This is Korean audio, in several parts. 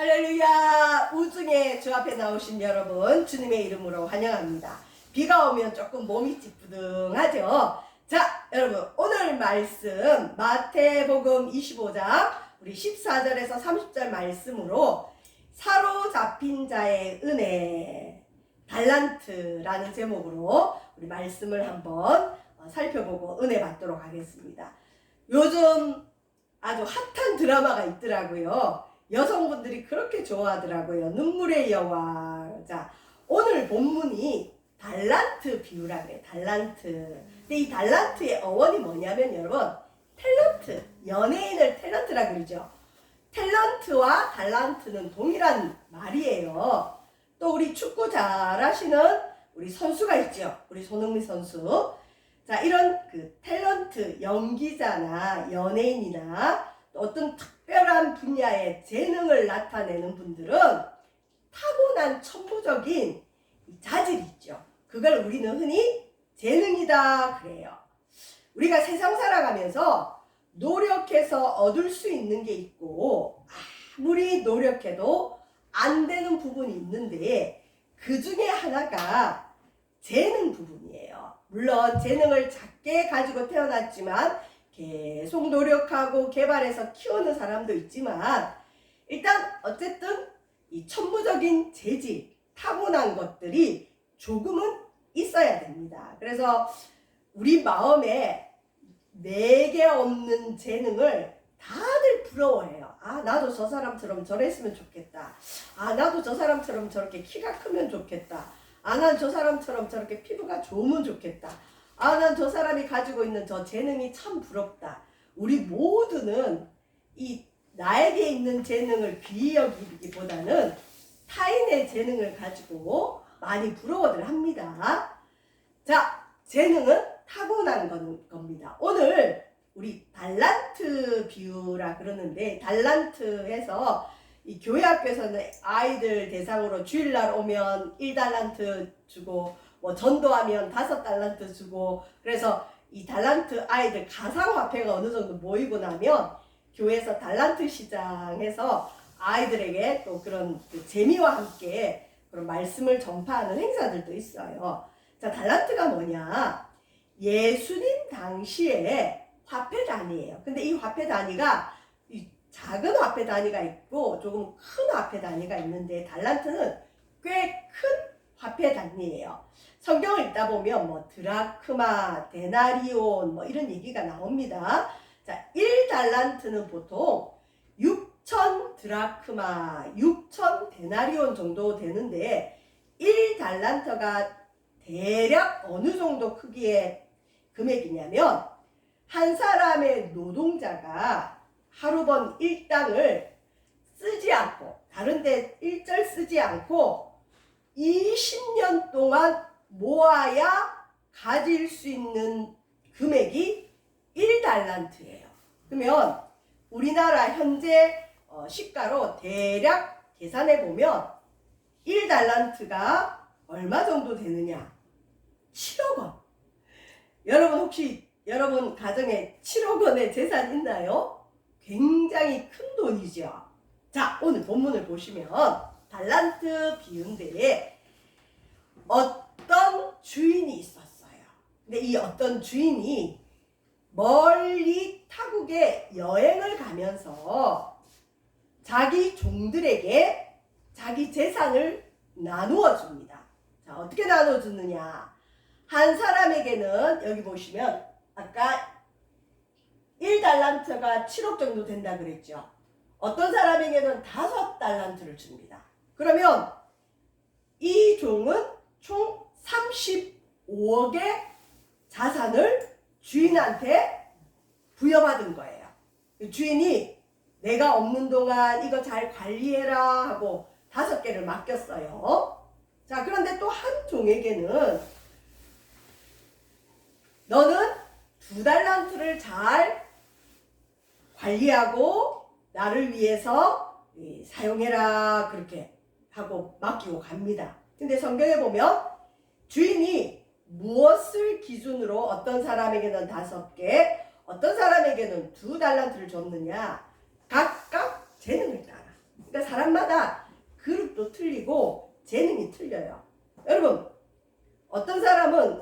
할렐루야! 우중에 주 앞에 나오신 여러분 주님의 이름으로 환영합니다. 비가 오면 조금 몸이 찌뿌둥하죠. 자, 여러분 오늘 말씀 마태복음 25장 우리 14절에서 30절 말씀으로 사로잡힌 자의 은혜 달란트라는 제목으로 우리 말씀을 한번 살펴보고 은혜 받도록 하겠습니다. 요즘 아주 핫한 드라마가 있더라고요. 여성분들이 그렇게 좋아하더라고요. 눈물의 여왕. 자, 오늘 본문이 달란트 비유라 그래요. 달란트. 근데 이 달란트의 어원이 뭐냐면 여러분, 탤런트. 연예인을 탤런트라고 그러죠. 탤런트와 달란트는 동일한 말이에요. 또 우리 축구 잘하시는 우리 선수가 있죠. 우리 손흥민 선수. 자, 이런 그 탤런트, 연기자나 연예인이나 또 어떤 특별한 분야의 재능을 나타내는 분들은 타고난 천부적인 자질이 있죠. 그걸 우리는 흔히 재능이다 그래요. 우리가 세상 살아가면서 노력해서 얻을 수 있는 게 있고 아무리 노력해도 안 되는 부분이 있는데 그 중에 하나가 재능 부분이에요. 물론 재능을 작게 가지고 태어났지만 계속 노력하고 개발해서 키우는 사람도 있지만 일단 어쨌든 이 천부적인 재질, 타고난 것들이 조금은 있어야 됩니다. 그래서 우리 마음에 내게 없는 재능을 다들 부러워해요. 아, 나도 저 사람처럼 저랬으면 좋겠다. 아, 나도 저 사람처럼 저렇게 키가 크면 좋겠다. 아, 난 저 사람처럼 저렇게 피부가 좋으면 좋겠다. 아, 난 저 사람이 가지고 있는 저 재능이 참 부럽다. 우리 모두는 이 나에게 있는 재능을 귀히 여기기보다는 타인의 재능을 가지고 많이 부러워들 합니다. 자, 재능은 타고난 겁니다. 오늘 우리 달란트 비유라 그러는데 달란트에서 이 교회 학교에서는 아이들 대상으로 주일날 오면 1달란트 주고 뭐 전도하면 5달란트 주고 그래서 이 달란트 아이들 가상화폐가 어느 정도 모이고 나면 교회에서 달란트 시장에서 아이들에게 또 그런 그 재미와 함께 그런 말씀을 전파하는 행사들도 있어요. 자, 달란트가 뭐냐? 예수님 당시에 화폐 단위예요. 근데 이 화폐 단위가 작은 화폐 단위가 있고 조금 큰 화폐 단위가 있는데 달란트는 꽤 큰 화폐 단위예요. 성경을 읽다 보면 뭐 드라크마, 데나리온 뭐 이런 얘기가 나옵니다. 자, 1달란트는 보통 6천 드라크마, 6천 데나리온 정도 되는데 1달란트가 대략 어느 정도 크기의 금액이냐면 한 사람의 노동자가 하루 번 일당을 쓰지 않고 다른 데 일절 쓰지 않고 20년 동안 모아야 가질 수 있는 금액이 1달란트예요. 그러면 우리나라 현재 시가로 대략 계산해 보면 1달란트가 얼마 정도 되느냐? 7억 원. 여러분 혹시 여러분 가정에 7억 원의 재산 있나요? 굉장히 큰 돈이죠. 자, 오늘 본문을 보시면 달란트 비유인데 어떤 주인이 있었어요. 근데 이 어떤 주인이 멀리 타국에 여행을 가면서 자기 종들에게 자기 재산을 나누어 줍니다. 자, 어떻게 나누어 주느냐? 한 사람에게는 여기 보시면 아까 1달란트가 7억 정도 된다 그랬죠. 어떤 사람에게는 5달란트를 줍니다. 그러면 이 종은 총 35억의 자산을 주인한테 부여받은 거예요. 주인이 내가 없는 동안 이거 잘 관리해라 하고 5개를 맡겼어요. 자, 그런데 또 한 종에게는 너는 2달란트를 잘 관리하고 나를 위해서 사용해라 그렇게 하고 맡기고 갑니다. 근데 성경에 보면 주인이 무엇을 기준으로 어떤 사람에게는 5개, 어떤 사람에게는 2달란트를 줬느냐? 각각 재능을 따라. 그러니까 사람마다 그릇도 틀리고 재능이 틀려요. 여러분, 어떤 사람은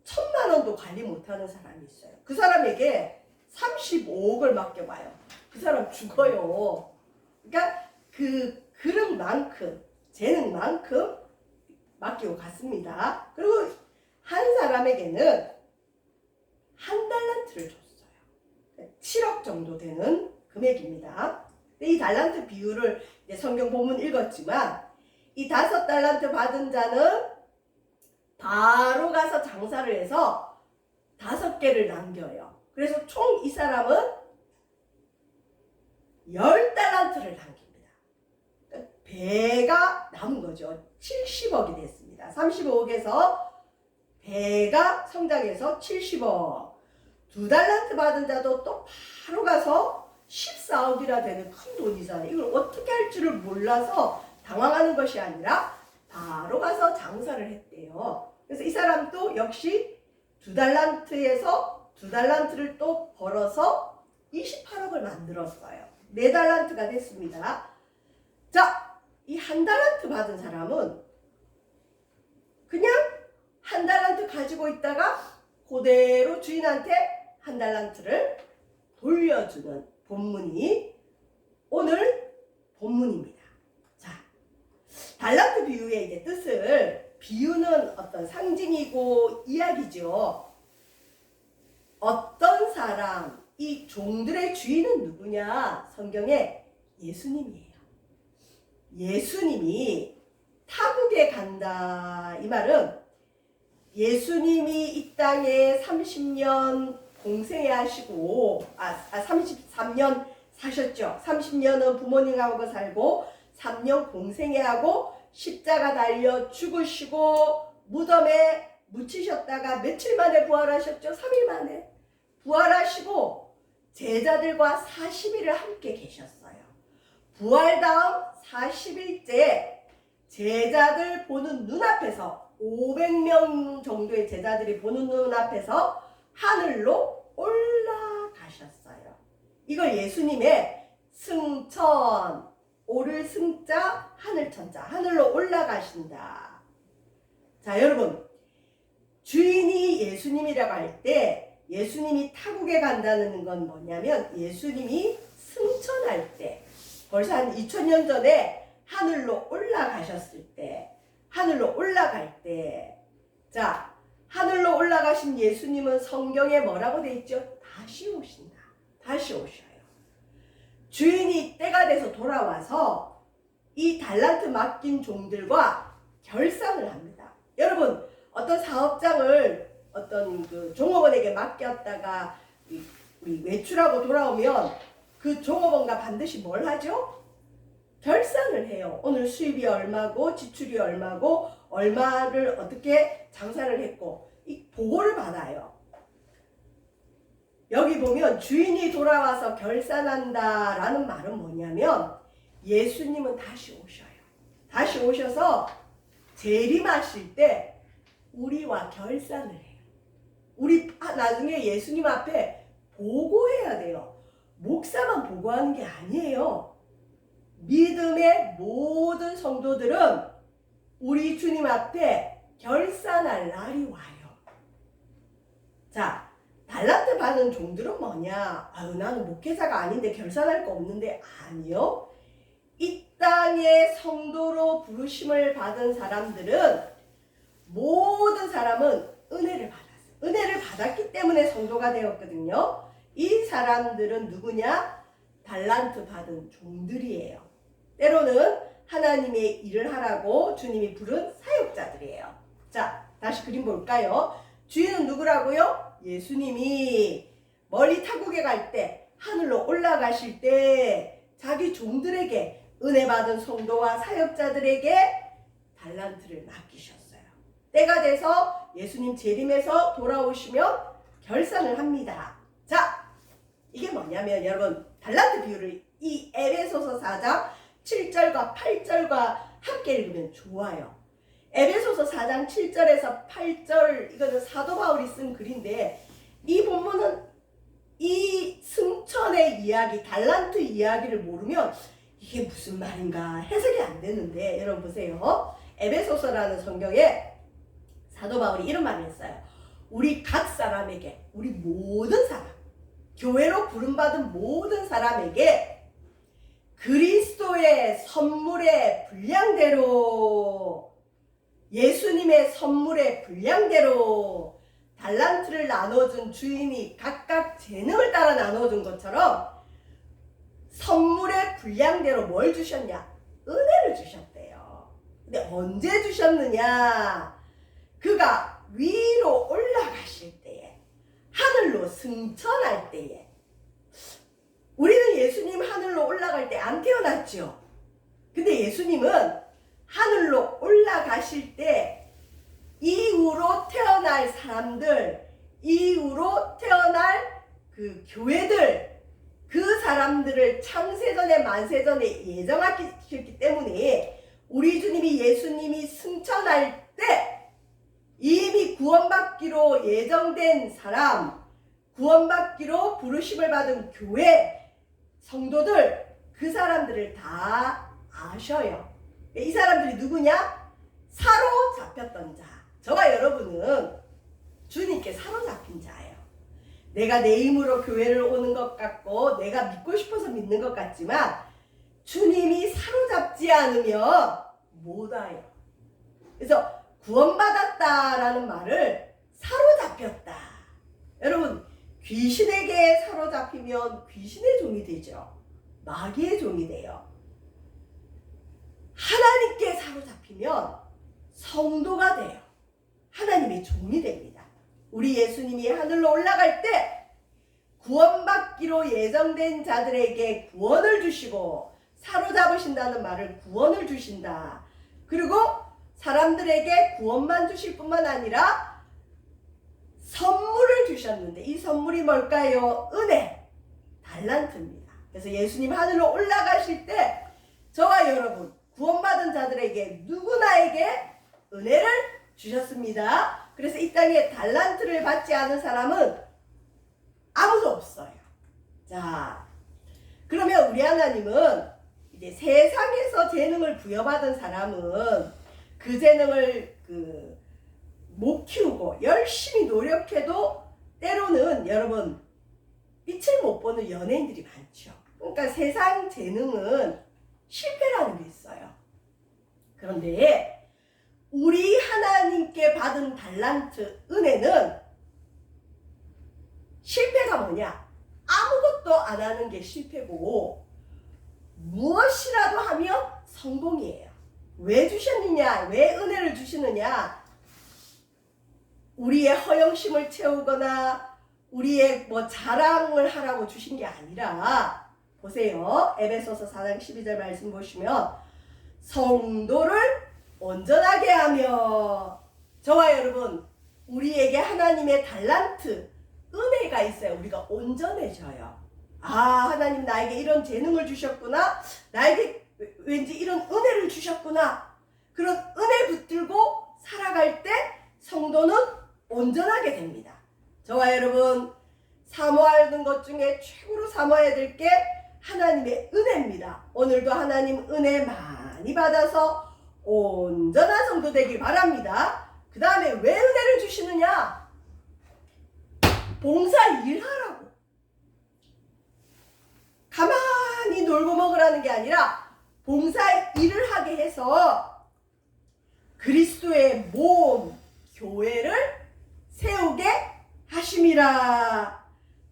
1,000,000원도 관리 못하는 사람이 있어요. 그 사람에게 35억을 맡겨봐요. 그 사람 죽어요. 그러니까 그 그릇만큼, 재능만큼 맡기고 갔습니다. 그리고 한 사람에게는 1달란트를 줬어요. 7억 정도 되는 금액입니다. 이 달란트 비율을 이제 성경 본문 읽었지만 이 5달란트 받은 자는 바로 가서 장사를 해서 5개를 남겨요. 그래서 총 이 사람은 10달란트를 남깁니다. 그러니까 배가 남은 거죠. 70억이 됐습니다. 35억에서 배가 성장해서 70억. 2달란트 받은 자도 또 바로 가서 14억이라 되는 큰 돈이잖아요. 이걸 어떻게 할 줄을 몰라서 당황하는 것이 아니라 바로 가서 장사를 했대요. 그래서 이 사람도 역시 2달란트에서 2달란트를 또 벌어서 28억을 만들었어요. 4달란트가 됐습니다. 자, 이 1달란트 받은 사람은 그냥 1달란트 가지고 있다가 그대로 주인한테 1달란트를 돌려주는 본문이 오늘 본문입니다. 자, 달란트 비유의 이제 뜻을, 비유는 어떤 상징이고 이야기죠. 어떤 사람, 이 종들의 주인은 누구냐? 성경에 예수님이에요. 예수님이 타국에 간다. 이 말은 예수님이 이 땅에 30년 공생애 하시고 33년 사셨죠. 30년은 부모님하고 살고 3년 공생애 하고 십자가 달려 죽으시고 무덤에 묻히셨다가 며칠 만에 부활하셨죠. 3일 만에 부활하시고 제자들과 40일을 함께 계셨어요. 부활 다음 40일째 제자들 보는 눈앞에서 500명 정도의 제자들이 보는 눈앞에서 하늘로 올라가셨어요. 이걸 예수님의 승천, 오를 승자, 하늘 천자, 하늘로 올라가신다. 자, 여러분, 주인이 예수님이라고 할 때 예수님이 타국에 간다는 건 뭐냐면 예수님이 승천할 때, 벌써 한 2000년 전에 하늘로 올라가셨을 때, 하늘로 올라갈 때, 자, 하늘로 올라가신 예수님은 성경에 뭐라고 돼 있죠? 다시 오신다. 다시 오셔요. 주인이 때가 돼서 돌아와서 이 달란트 맡긴 종들과 결산을 합니다. 여러분, 어떤 사업장을 어떤 그 종업원에게 맡겼다가 우리 외출하고 돌아오면 그 종업원과 반드시 뭘 하죠? 결산을 해요. 오늘 수입이 얼마고 지출이 얼마고 얼마를 어떻게 장사를 했고 이 보고를 받아요. 여기 보면 주인이 돌아와서 결산한다라는 말은 뭐냐면 예수님은 다시 오셔요. 다시 오셔서 재림하실 때 우리와 결산을 해요. 우리 나중에 예수님 앞에 보고해야 돼요. 목사만 보고하는 게 아니에요. 믿음의 모든 성도들은 우리 주님 앞에 결산할 날이 와요. 자, 달란트 받은 종들은 뭐냐? 아유, 나는 목회자가 아닌데 결산할 거 없는데. 아니요. 이 땅의 성도로 부르심을 받은 사람들은 모든 사람은 은혜를 받았어요. 은혜를 받았기 때문에 성도가 되었거든요. 이 사람들은 누구냐? 달란트 받은 종들이에요. 때로는 하나님의 일을 하라고 주님이 부른 사역자들이에요. 자, 다시 그림 볼까요? 주인은 누구라고요? 예수님이 멀리 타국에 갈 때, 하늘로 올라가실 때 자기 종들에게, 은혜 받은 성도와 사역자들에게 달란트를 맡기셨어요. 때가 돼서 예수님 재림해서 돌아오시면 결산을 합니다. 자, 이게 뭐냐면 여러분, 달란트 비유를 이 에베소서 4장 7절과 8절과 함께 읽으면 좋아요. 에베소서 4장 7절에서 8절, 이거는 사도 바울이 쓴 글인데 이 본문은 이 승천의 이야기, 달란트 이야기를 모르면 이게 무슨 말인가 해석이 안 되는데 여러분 보세요. 에베소서라는 성경에 사도 바울이 이런 말을 했어요. 우리 각 사람에게, 우리 모든 사람, 교회로 부름받은 모든 사람에게 그리스도의 선물의 분량대로, 예수님의 선물의 분량대로 달란트를 나눠준 주인이 각각 재능을 따라 나눠준 것처럼 선물의 분량대로 뭘 주셨냐? 은혜를 주셨대요. 근데 언제 주셨느냐? 그가 위로 올라가실 때에, 하늘로 승천할 때에. 우리는 예수님 하늘로 올라갈 때 안 태어났죠. 근데 예수님은 하늘로 올라가실 때 이후로 태어날 사람들, 이후로 태어날 그 교회들, 그 사람들을 창세전에 만세전에 예정하셨기 때문에 우리 주님이 예수님이 승천할 때 이미 구원받기로 예정된 사람, 구원받기로 부르심을 받은 교회 성도들, 그 사람들을 다 아셔요. 이 사람들이 누구냐? 사로잡혔던 자. 저와 여러분은 주님께 사로잡힌 자예요. 내가 내 힘으로 교회를 오는 것 같고 내가 믿고 싶어서 믿는 것 같지만 주님이 사로잡지 않으면 못 와요. 그래서 구원받았다라는 말을 사로잡혔다. 여러분, 귀신에게 사로잡히면 귀신의 종이 되죠. 마귀의 종이 돼요. 하나님께 사로잡히면 성도가 돼요. 하나님의 종이 됩니다. 우리 예수님이 하늘로 올라갈 때 구원받기로 예정된 자들에게 구원을 주시고, 사로잡으신다는 말을 구원을 주신다. 그리고 사람들에게 구원만 주실 뿐만 아니라 선물을 주셨는데, 이 선물이 뭘까요? 은혜, 달란트입니다. 그래서 예수님 하늘로 올라가실 때 저와 여러분, 구원받은 자들에게 누구나에게 은혜를 주셨습니다. 그래서 이 땅에 달란트를 받지 않은 사람은 아무도 없어요. 자, 그러면 우리 하나님은 이제 세상에서 재능을 부여받은 사람은 그 재능을 못 키우고 열심히 노력해도 때로는 여러분 빛을 못 보는 연예인들이 많죠. 그러니까 세상 재능은 실패라는 게 있어요. 그런데 우리 하나님께 받은 달란트, 은혜는 실패가 뭐냐? 아무것도 안 하는 게 실패고 무엇이라도 하면 성공이에요. 왜 주셨느냐? 왜 은혜를 주시느냐? 우리의 허영심을 채우거나 우리의 자랑을 하라고 주신 게 아니라, 보세요. 에베소서 4장 12절 말씀 보시면 성도를 온전하게 하며, 저와 여러분, 우리에게 하나님의 달란트, 은혜가 있어요. 우리가 온전해져요. 아, 하나님 나에게 이런 재능을 주셨구나. 나에게 왠지 이런 은혜를 주셨구나. 그런 은혜 붙들고 살아갈 때 성도는 온전하게 됩니다. 저와 여러분, 사모하는 것 중에 최고로 사모해야 될 게 하나님의 은혜입니다. 오늘도 하나님 은혜 많이 받아서 온전한 성도 되길 바랍니다. 그 다음에 왜 은혜를 주시느냐? 봉사 일하라고. 가만히 놀고 먹으라는 게 아니라 봉사 일을 하게 해서 그리스도의 몸, 교회를 세우게 하심이라.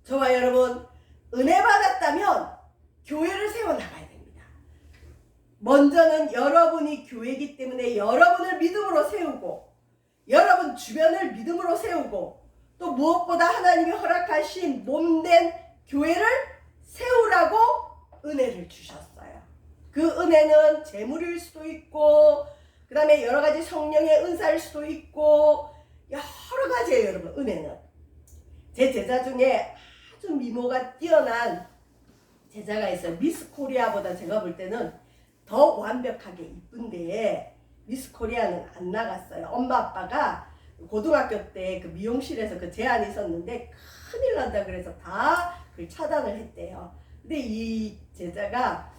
저와 여러분, 은혜 받았다면 교회를 세워나가야 됩니다. 먼저는 여러분이 교회이기 때문에 여러분을 믿음으로 세우고, 여러분 주변을 믿음으로 세우고, 또 무엇보다 하나님이 허락하신 몸된 교회를 세우라고 은혜를 주셨어요. 그 은혜는 재물일 수도 있고, 그 다음에 여러 가지 성령의 은사일 수도 있고, 여러 가지예요, 여러분. 은혜는 제 제자 중에 아주 미모가 뛰어난 제자가 있어요. 미스 코리아보다 제가 볼 때는 더 완벽하게 이쁜데 미스 코리아는 안 나갔어요. 엄마 아빠가 고등학교 때 그 미용실에서 그 제안이 있었는데 큰일 난다 그래서 다 그걸 차단을 했대요. 근데 이 제자가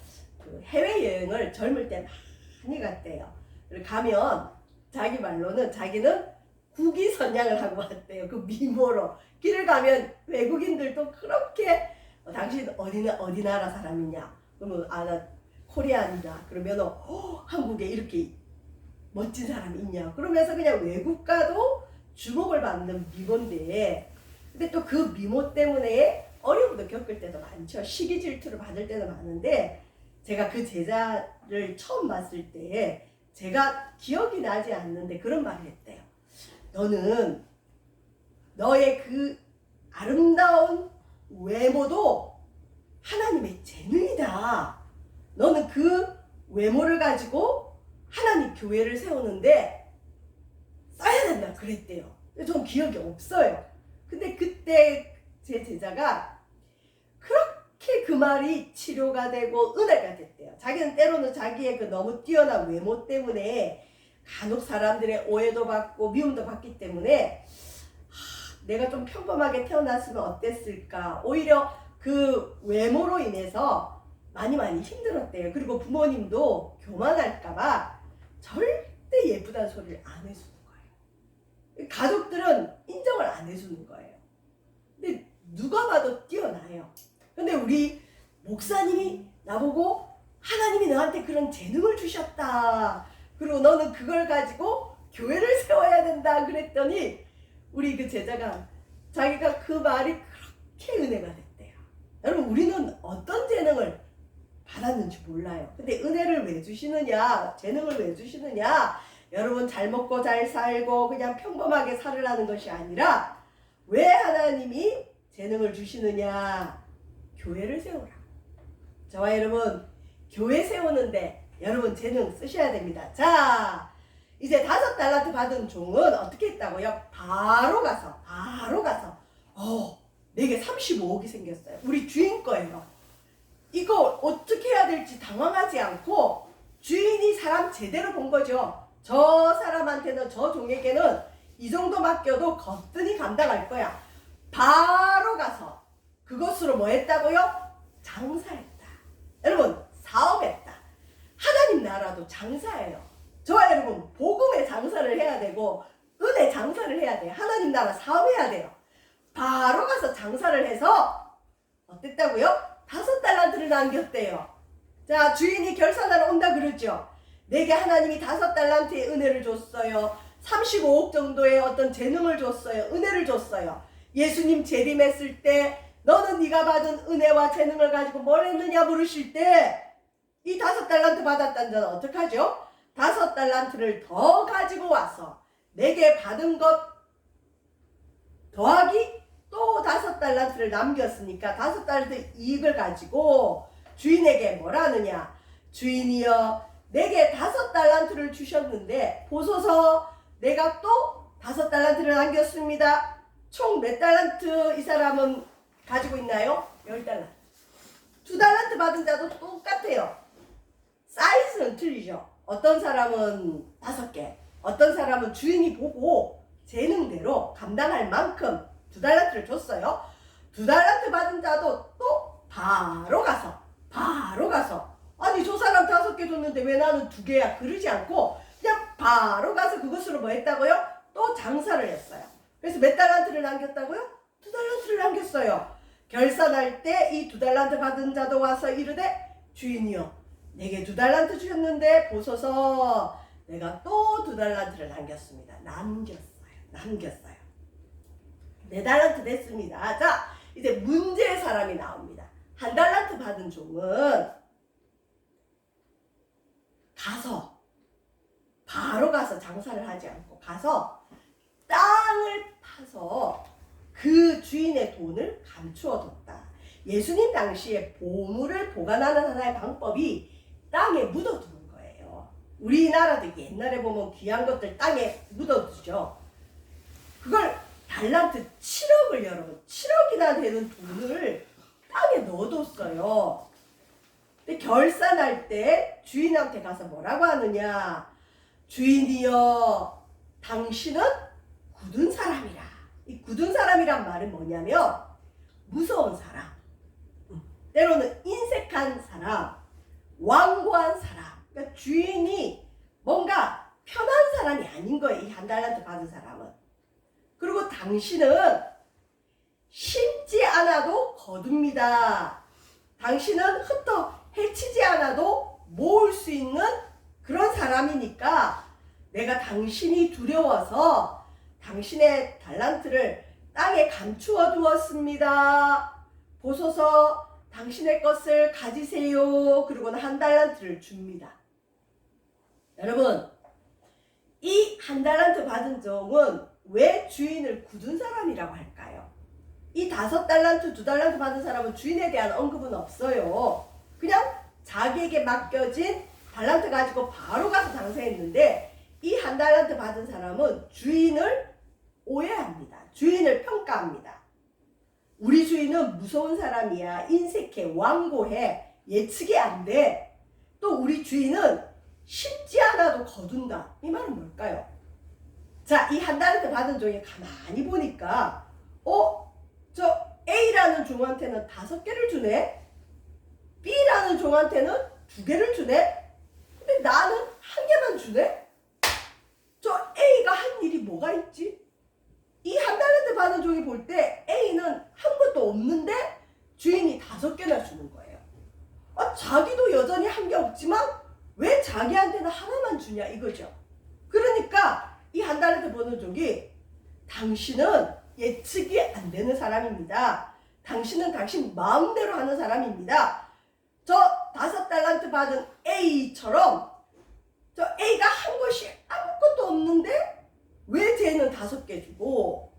그 해외여행을 젊을 때 많이 갔대요. 그리고 가면 자기 말로는 자기는 국위선양을 하고 왔대요. 그 미모로. 길을 가면 외국인들도 그렇게 당신 어디 나라 사람이냐? 그러면 나 코리안이다. 그러면 한국에 이렇게 멋진 사람이 있냐? 그러면서 그냥 외국 가도 주목을 받는 미모인데, 근데 또 그 미모 때문에 어려움도 겪을 때도 많죠. 시기 질투를 받을 때도 많은데, 제가 그 제자를 처음 봤을 때 제가 기억이 나지 않는데 그런 말을 했대요. 너는 너의 그 아름다운 외모도 하나님의 재능이다. 너는 그 외모를 가지고 하나님 교회를 세우는데 써야 된다 그랬대요. 저는 기억이 없어요. 근데 그때 제 제자가 그렇게 그 말이 치료가 되고 은혜가 됐대요. 자기는 때로는 자기의 그 너무 뛰어난 외모 때문에 간혹 사람들의 오해도 받고 미움도 받기 때문에 내가 좀 평범하게 태어났으면 어땠을까. 오히려 그 외모로 인해서 많이 힘들었대요. 그리고 부모님도 교만할까봐 절대 예쁘다는 소리를 안 해주는 거예요. 가족들은 인정을 안 해주는 거예요. 근데 누가 봐도 뛰어나요. 근데 우리 목사님이 나보고 하나님이 너한테 그런 재능을 주셨다. 그리고 너는 그걸 가지고 교회를 세워야 된다 그랬더니 우리 그 제자가 자기가 그 말이 그렇게 은혜가 됐대요. 여러분 우리는 어떤 재능을 받았는지 몰라요. 근데 은혜를 왜 주시느냐, 재능을 왜 주시느냐, 여러분 잘 먹고 잘 살고 그냥 평범하게 살으라는 것이 아니라 왜 하나님이 재능을 주시느냐, 교회를 세우라. 저와 여러분 교회 세우는데 여러분 재능 쓰셔야 됩니다. 자, 이제 5달란트 받은 종은 어떻게 했다고요? 바로 가서 내게 35억이 생겼어요. 우리 주인 거예요. 이거 어떻게 해야 될지 당황하지 않고 주인이 사람 제대로 본 거죠. 저 사람한테는, 저 종에게는 이 정도 맡겨도 거뜬히 감당할 거야. 바로 가서 그것으로 뭐 했다고요? 장사했다. 여러분 사업했다. 하나님 나라도 장사예요. 저와 여러분 복음의 장사를 해야 되고 은혜 장사를 해야 돼요. 하나님 나라 사업해야 돼요. 바로 가서 장사를 해서 어땠다고요? 5달란트를 남겼대요. 자, 주인이 결산하러 온다 그러죠. 내게 하나님이 5달란트의 은혜를 줬어요. 35억 정도의 어떤 재능을 줬어요. 은혜를 줬어요. 예수님 재림했을 때 너는 네가 받은 은혜와 재능을 가지고 뭘 했느냐 물으실 때 이 5달란트 받았다는 자는 어떡하죠? 5달란트를 더 가지고 와서 내게 받은 것 더하기 또 5달란트를 남겼으니까 5달란트 이익을 가지고 주인에게 뭐라 하느냐. 주인이여 내게 5달란트를 주셨는데 보소서 내가 또 5달란트를 남겼습니다. 총 몇 달란트 이 사람은 가지고 있나요? 10달란트. 2달란트 받은 자도 똑같아요. 사이즈는 틀리죠. 어떤 사람은 5개, 어떤 사람은 주인이 보고 재능대로 감당할 만큼 2달란트를 줬어요. 2달란트 받은 자도 또 바로 가서 아니 저 사람 5개 줬는데 왜 나는 2개야 그러지 않고 그냥 바로 가서 그것으로 뭐 했다고요? 또 장사를 했어요. 그래서 몇 달란트를 남겼다고요? 2달란트를 남겼어요. 결산할 때 이 2달란트 받은 자도 와서 이르되 주인이여 내게 2달란트 주셨는데 보소서 내가 또 2달란트를 남겼습니다. 남겼어요. 4달란트 됐습니다. 자, 이제 문제의 사람이 나옵니다. 1달란트 받은 종은 바로 가서 장사를 하지 않고 가서 땅을 파서 그 주인의 돈을 감추어뒀다. 예수님 당시에 보물을 보관하는 하나의 방법이 땅에 묻어두는 거예요. 우리나라도 옛날에 보면 귀한 것들 땅에 묻어두죠. 그걸 달란트 7억을 여러분 7억이나 되는 돈을 땅에 넣어뒀어요. 근데 결산할 때 주인한테 가서 뭐라고 하느냐. 주인이여 당신은 굳은 사람이라. 이 굳은 사람이란 말은 뭐냐면 무서운 사람, 때로는 인색한 사람, 완고한 사람, 그러니까 주인이 뭔가 편한 사람이 아닌 거예요. 이 한 달란트 받은 사람은. 그리고 당신은 심지 않아도 거둡니다. 당신은 흩어 해치지 않아도 모을 수 있는 그런 사람이니까 내가 당신이 두려워서 당신의 달란트를 땅에 감추어 두었습니다. 보소서 당신의 것을 가지세요. 그리고는 한 달란트를 줍니다. 여러분, 이 한 달란트 받은 종은 왜 주인을 굳은 사람이라고 할까요? 이 5달란트, 2달란트 받은 사람은 주인에 대한 언급은 없어요. 그냥 자기에게 맡겨진 달란트 가지고 바로 가서 장사했는데 이 한 달란트 받은 사람은 주인을 오해합니다. 주인을 평가합니다. 우리 주인은 무서운 사람이야. 인색해, 완고해, 예측이 안 돼. 또 우리 주인은 심지 않아도 거둔다. 이 말은 뭘까요? 자, 이 한 달란트 받은 종이 가만히 보니까 저 A라는 종한테는 5개를 주네? B라는 종한테는 2개를 주네? 근데 나는 1개만 주네? 저 A가 한 일이 뭐가 있지? 이 한 달란트 받은 종이 볼 때 A는 한 것도 없는데 주인이 5개나 주는 거예요. 자기도 여전히 한 게 없지만 왜 자기한테는 하나만 주냐 이거죠. 그러니까 이 한 달란트 받은 종이 당신은 예측이 안 되는 사람입니다. 당신은 당신 마음대로 하는 사람입니다. 저 5달란트 받은 A처럼 저 A가 한 것이 아무것도 없는데 왜 쟤는 5개 주고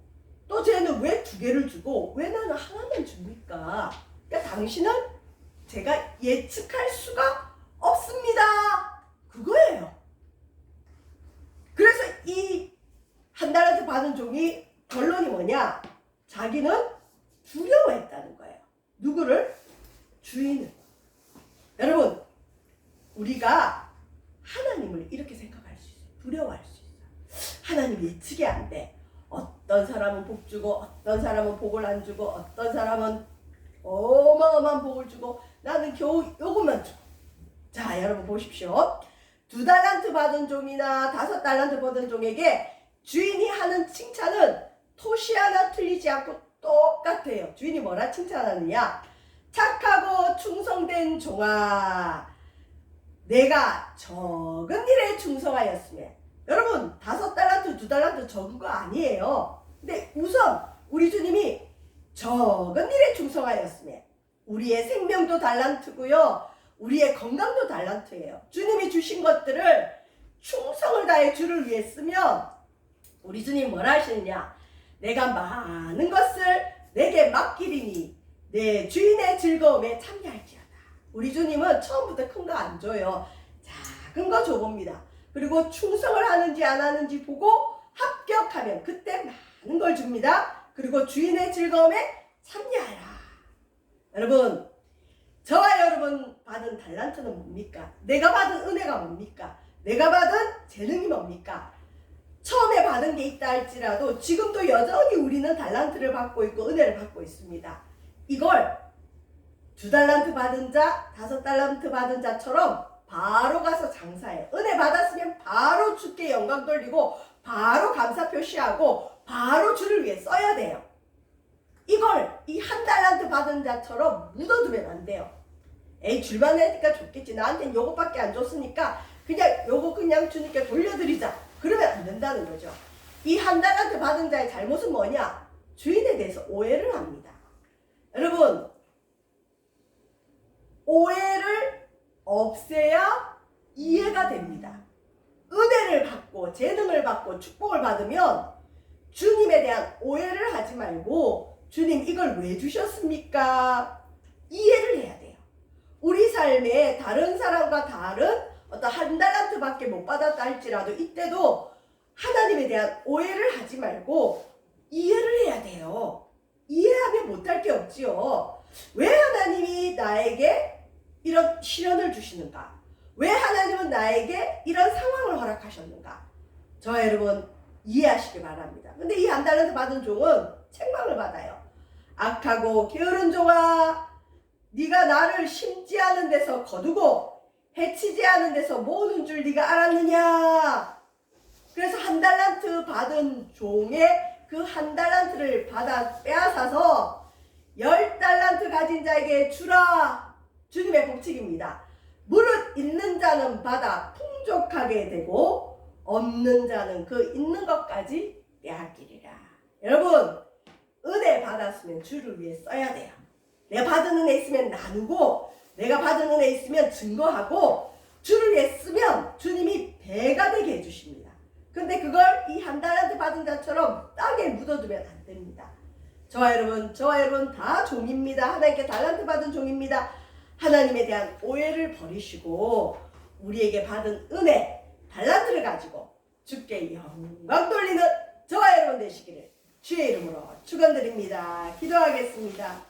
또 쟤는 왜 2개를 주고 왜 나는 하나만 줍니까? 그러니까 당신은 제가 예측할 수가 없습니다. 그거예요. 그래서 이 한 달란트 받은 종이 결론이 뭐냐? 자기는 두려워했다는 거예요. 누구를? 주인을. 여러분, 우리가 하나님을 이렇게 생각할 수 있어요. 두려워할 수 있어요. 하나님 예측이 안 돼. 어떤 사람은 복 주고 어떤 사람은 복을 안 주고 어떤 사람은 어마어마한 복을 주고 나는 겨우 요것만 주고. 자, 여러분 보십시오. 2달란트 받은 종이나 5달란트 받은 종에게 주인이 하는 칭찬은 토시 하나 틀리지 않고 똑같아요. 주인이 뭐라 칭찬하느냐? 착하고 충성된 종아, 내가 적은 일에 충성하였으며. 여러분, 5달란트, 2달란트 적은 거 아니에요. 근데 우선 우리 주님이 적은 일에 충성하였으며 우리의 생명도 달란트고요. 우리의 건강도 달란트예요. 주님이 주신 것들을 충성을 다해 주를 위해 쓰면 우리 주님 뭐라 하시느냐? 내가 많은 것을 내게 맡기리니 내 주인의 즐거움에 참여할지어다. 우리 주님은 처음부터 큰 거 안 줘요. 작은 거 줘봅니다. 그리고 충성을 하는지 안 하는지 보고 합격하면 그때 많은 걸 줍니다. 그리고 주인의 즐거움에 참여하라. 여러분, 저와 여러분 받은 달란트는 뭡니까? 내가 받은 은혜가 뭡니까? 내가 받은 재능이 뭡니까? 처음에 받은 게 있다 할지라도 지금도 여전히 우리는 달란트를 받고 있고 은혜를 받고 있습니다. 이걸 2달란트 받은 자, 5달란트 받은 자처럼 바로 가서 장사해. 은혜 받았으면 바로 주께 영광 돌리고 바로 감사 표시하고 바로 주를 위해 써야 돼요. 이걸 이 1달란트 받은 자처럼 묻어두면 안 돼요. 에이, 줄만 내니까 좋겠지. 나한테는 요것밖에 안 줬으니까 그냥 요거 그냥 주님께 돌려드리자. 그러면 안 된다는 거죠. 이 1달란트 받은 자의 잘못은 뭐냐? 주인에 대해서 오해를 합니다. 여러분, 오해를 없애야 이해가 됩니다. 은혜를 받고 재능을 받고 축복을 받으면 주님에 대한 오해를 하지 말고 주님 이걸 왜 주셨습니까? 이해를 해야 돼요. 우리 삶에 다른 사람과 다른 어떤 1달란트밖에 못 받았다 할지라도 이때도 하나님에 대한 오해를 하지 말고 이해를 해야 돼요. 이해하면 못할 게 없지요. 왜 하나님이 나에게 이런 시련을 주시는가? 왜 하나님은 나에게 이런 상황을 허락하셨는가? 저와 여러분 이해하시기 바랍니다. 근데 이 1달란트 받은 종은 책망을 받아요. 악하고 게으른 종아, 네가 나를 심지 않은 데서 거두고 해치지 않은 데서 모으는 줄 네가 알았느냐? 그래서 1달란트 받은 종의 그 1달란트를 받아 빼앗아서 10달란트 가진 자에게 주라. 주님의 법칙입니다. 무릇 있는 자는 받아 풍족하게 되고 없는 자는 그 있는 것까지 빼앗기리라. 여러분, 은혜 받았으면 주를 위해 써야 돼요. 내가 받은 은혜 있으면 나누고, 내가 받은 은혜 있으면 증거하고, 주를 위해 쓰면 주님이 배가 되게 해주십니다. 근데 그걸 이 1달란트 받은 자처럼 땅에 묻어두면 안 됩니다. 저와 여러분 다 종입니다. 하나님께 달란트 받은 종입니다. 하나님에 대한 오해를 버리시고 우리에게 받은 은혜, 달란트를 가지고 주께 영광 돌리는 저와 여러분 되시기를 주의 이름으로 축원드립니다. 기도하겠습니다.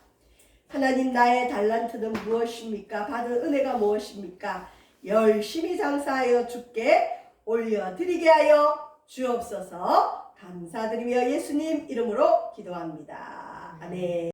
하나님, 나의 달란트는 무엇입니까? 받은 은혜가 무엇입니까? 열심히 장사하여 주께 올려드리게 하여 주옵소서. 감사드리며 예수님 이름으로 기도합니다. 아멘.